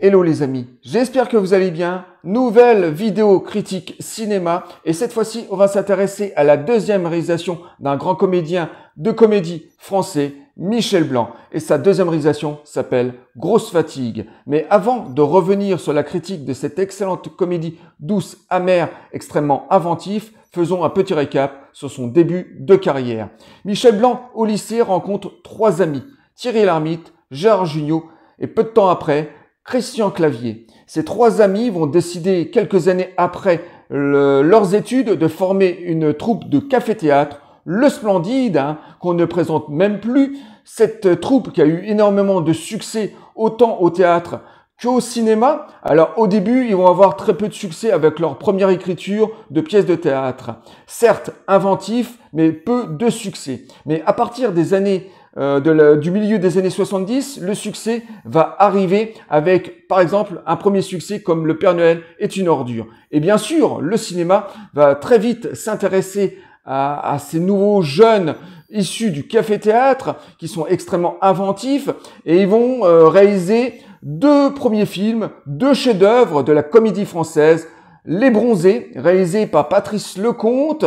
Hello les amis, j'espère que vous allez bien. Nouvelle vidéo critique cinéma et cette fois-ci on va s'intéresser à la deuxième réalisation d'un grand comédien de comédie français, Michel Blanc. Et sa deuxième réalisation s'appelle Grosse Fatigue. Mais avant de revenir sur la critique de cette excellente comédie douce, amère, extrêmement inventive, faisons un petit récap sur son début de carrière. Michel Blanc au lycée rencontre trois amis, Thierry Lhermitte, Gérard Jugnot et peu de temps après, Christian Clavier. Ces trois amis vont décider quelques années après leurs études de former une troupe de café-théâtre, le Splendide, qu'on ne présente même plus. Cette troupe qui a eu énormément de succès autant au théâtre qu'au cinéma. Alors au début, ils vont avoir très peu de succès avec leur première écriture de pièces de théâtre. Certes inventif, mais peu de succès. Mais à partir des années du milieu des années 70, le succès va arriver avec, par exemple, un premier succès comme Le Père Noël est une ordure. Et bien sûr, le cinéma va très vite s'intéresser à ces nouveaux jeunes issus du café-théâtre qui sont extrêmement inventifs et ils vont réaliser deux premiers films, deux chefs-d'œuvre de la comédie française. Les Bronzés, réalisé par Patrice Lecomte,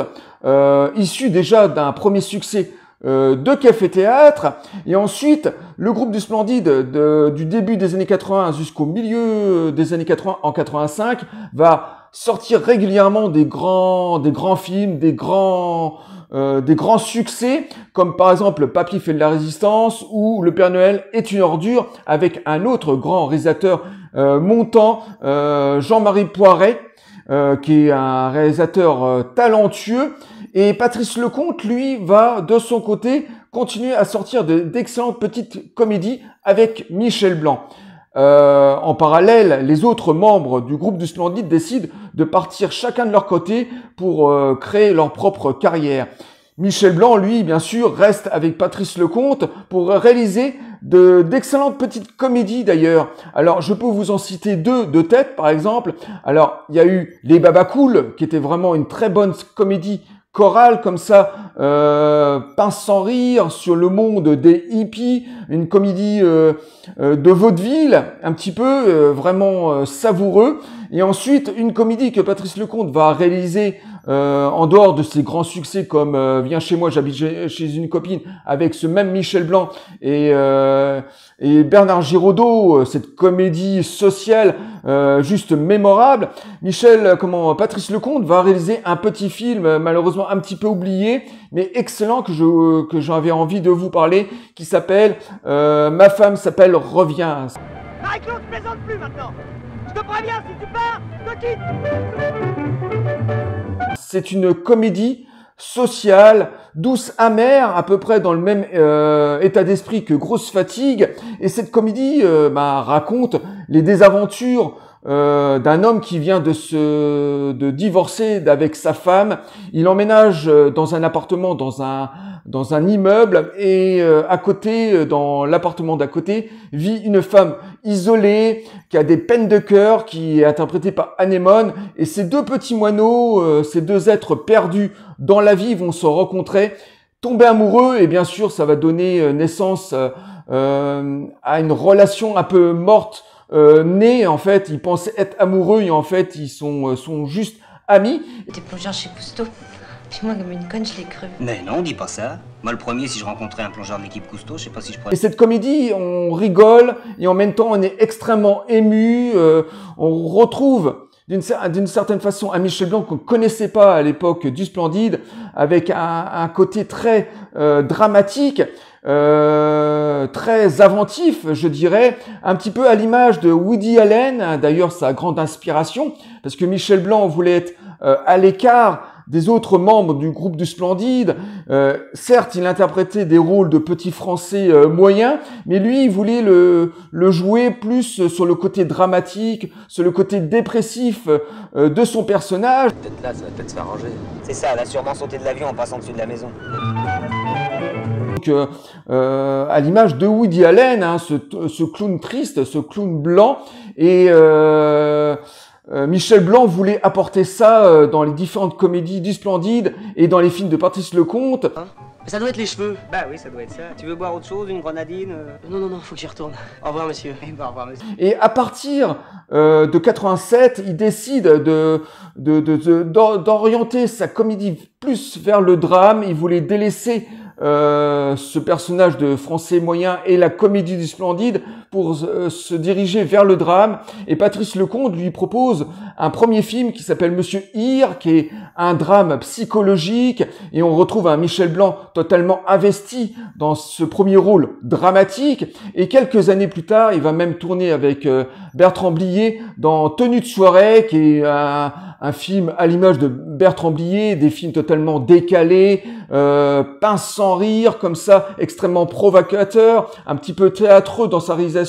issu déjà d'un premier succès de café-théâtre, et ensuite le groupe du Splendide du début des années 80 jusqu'au milieu des années 80 en 85 va sortir régulièrement des grands films, des grands succès comme par exemple Papy fait de la résistance ou Le Père Noël est une ordure avec un autre grand réalisateur montant, Jean-Marie Poiret, qui est un réalisateur talentueux. Et Patrice Lecomte, lui, va de son côté continuer à sortir d'excellentes petites comédies avec Michel Blanc. En parallèle, les autres membres du groupe du Splendide décident de partir chacun de leur côté pour créer leur propre carrière. Michel Blanc, lui, bien sûr, reste avec Patrice Lecomte pour réaliser d'excellentes petites comédies d'ailleurs. Alors, je peux vous en citer deux de tête, par exemple. Alors, il y a eu Les Babacool, qui était vraiment une très bonne comédie chorale comme ça, pince sans rire sur le monde des hippies, une comédie de vaudeville, un petit peu vraiment savoureux. Et ensuite, une comédie que Patrice Lecomte va réaliser en dehors de ses grands succès comme Viens chez moi, j'habite chez une copine, avec ce même Michel Blanc et Bernard Giraudot, cette comédie sociale juste mémorable. Patrice Lecomte va réaliser un petit film malheureusement un petit peu oublié, mais excellent que j'avais envie de vous parler, qui s'appelle Ma femme s'appelle Reviens. Marie-Claude, je plaisante plus maintenant. Je te préviens, si tu pars, je te quitte. C'est une comédie sociale, douce, amère, à peu près dans le même état d'esprit que Grosse Fatigue. Et cette comédie raconte les désaventures d'un homme qui vient de divorcer avec sa femme. Il emménage dans un appartement, dans un immeuble, et à côté, dans l'appartement d'à côté, vit une femme isolée, qui a des peines de cœur, qui est interprétée par Anémone. Et ces deux petits moineaux, ces deux êtres perdus dans la vie vont se rencontrer, tomber amoureux, et bien sûr, ça va donner naissance à une relation un peu morte, née. En fait, ils pensaient être amoureux et en fait, ils sont juste amis. T'es plongeur chez Cousteau. Puis moi, comme une conne, je l'ai cru. Mais non, dis pas ça. Moi, le premier, si je rencontrais un plongeur de l'équipe Cousteau, je sais pas si je pourrais... Et cette comédie, on rigole et en même temps, on est extrêmement ému. On retrouve d'une certaine façon un Michel Blanc qu'on ne connaissait pas à l'époque du Splendide, avec un côté très dramatique, très inventif, je dirais, un petit peu à l'image de Woody Allen, d'ailleurs sa grande inspiration, parce que Michel Blanc voulait être à l'écart des autres membres du groupe du Splendide. Certes, il interprétait des rôles de petits Français moyens, mais lui, il voulait le jouer plus sur le côté dramatique, sur le côté dépressif de son personnage. Peut-être là, ça va peut-être se faire ranger. C'est ça, elle a sûrement sauté de l'avion en passant dessus de la maison. Donc, à l'image de Woody Allen, ce clown triste, ce clown blanc, et Michel Blanc voulait apporter ça dans les différentes comédies du Splendide et dans les films de Patrice Lecomte. Ça doit être les cheveux. Bah oui, ça doit être ça. Tu veux boire autre chose, une grenadine Non, faut que j'y retourne. Au revoir, monsieur. Au revoir, monsieur. Et à partir de 87, il décide d'orienter sa comédie plus vers le drame. Il voulait délaisser ce personnage de Français moyen et la comédie du Splendide pour se diriger vers le drame. Et Patrice Lecomte lui propose un premier film qui s'appelle Monsieur Hir, qui est un drame psychologique, et on retrouve un Michel Blanc totalement investi dans ce premier rôle dramatique. Et quelques années plus tard, il va même tourner avec Bertrand Blier dans Tenue de soirée, qui est un film à l'image de Bertrand Blier, des films totalement décalés, pince sans rire, comme ça, extrêmement provocateur, un petit peu théâtreux dans sa réalisation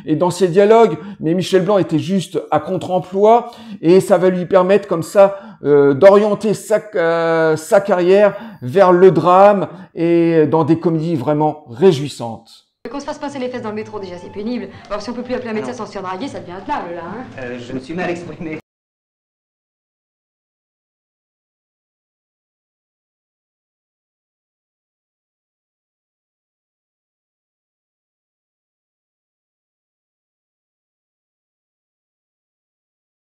et dans ses dialogues, mais Michel Blanc était juste à contre-emploi, et ça va lui permettre comme ça d'orienter sa carrière vers le drame et dans des comédies vraiment réjouissantes. Qu'on se fasse passer les fesses dans le métro, déjà c'est pénible. Alors si on peut plus appeler un médecin sans se faire draguer, ça devient intenable là, hein. Je me suis mal exprimé.